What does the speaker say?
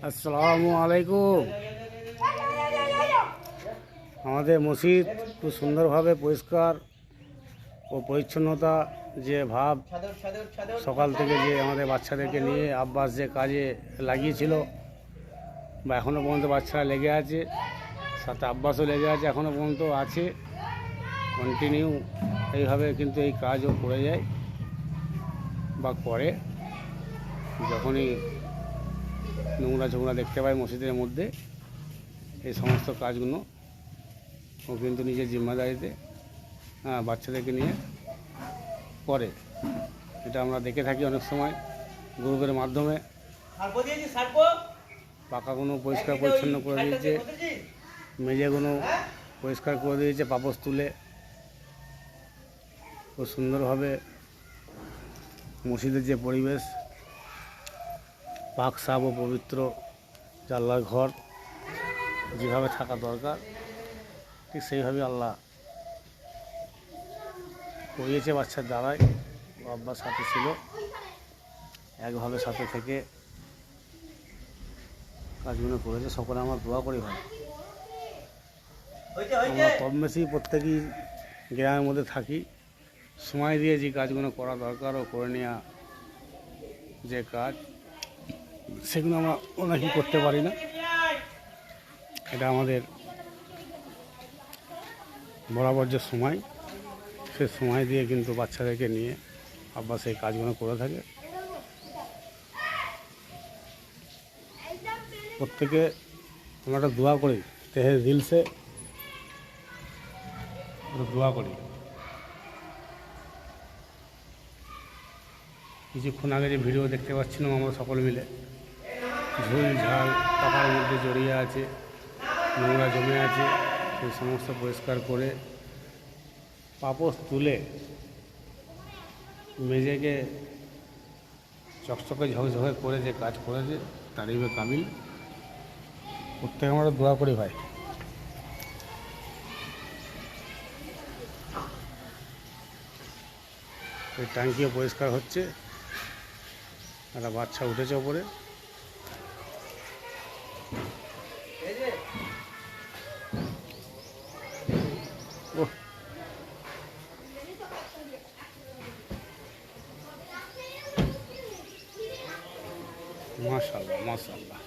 আসসালামু আলাইকুম। আমাদের মসজিদ খুব সুন্দরভাবে পরিষ্কার ও পরিচ্ছন্নতা যে ভাব সকাল থেকে যে আমাদের বাচ্চাদেরকে নিয়ে আব্বাস যে কাজে লাগিয়েছিল বা এখনও পর্যন্ত বাচ্চারা লেগে আছে, সাথে আব্বাসও লেগে আছে, এখনও পর্যন্ত আছে কন্টিনিউ এইভাবে। কিন্তু এই কাজও করে যায় বা করে যখনই নোংরা ঝোংরা দেখতে পাই মসজিদের মধ্যে। এই সমস্ত কাজগুলো ও কিন্তু নিজের জিম্মাদারিতে বাচ্চাদেরকে নিয়ে করে। এটা আমরা দেখে থাকি অনেক সময় গ্রুপের মাধ্যমে। পাকাগুলো পরিষ্কার পরিচ্ছন্ন করে দিয়েছে, মেঝেগুলো পরিষ্কার করে দিয়েছে পাপোশ তুলে। খুব সুন্দরভাবে মসজিদের যে পরিবেশ পাক সাফ ও পবিত্র, আল্লাহর ঘর যেভাবে থাকা দরকার ঠিক সেইভাবে আল্লাহ করিয়েছে বাচ্চার দ্বারাই। আব্বার সাথে ছিল, একভাবে সাথে থেকে কাজগুলো করেছে। সকলে আমার দোয়া করি ভাই। আমরা কম বেশি প্রত্যেকেই গ্রামের মধ্যে থাকি, সময় দিয়ে যে কাজগুলো করা দরকার ও করে নেওয়া যে কাজ, সেগুলো আমরা অনেকেই করতে পারি না। এটা আমাদের বরাবর যে সময়, সে সময় দিয়ে কিন্তু বাচ্চাদেরকে নিয়ে আব্বা সেই কাজগুলো করে থাকে। প্রত্যেকে আমরা একটা দোয়া করি, তেহে দিলসে দোয়া করি। কিছুক্ষণ আগে যে ভিডিও দেখতে পাচ্ছিলাম আমরা সকলে মিলে, ঝুল ঝাল টাকার মধ্যে জড়িয়ে আছে, নোংরা জমে আছে, সেই সমস্ত পরিষ্কার করে পাপোশ তুলে মেঝেকে চকচকে ঝকঝকে করে যে কাজ করেছে তারিফে কামিল। প্রত্যেকে আমরা দোয়া করি ভাই। এই ট্যাঙ্কিও পরিষ্কার হচ্ছে, একটা বাচ্চা উঠেছে ওপরে। মাশাআল্লাহ মাশাআল্লাহ।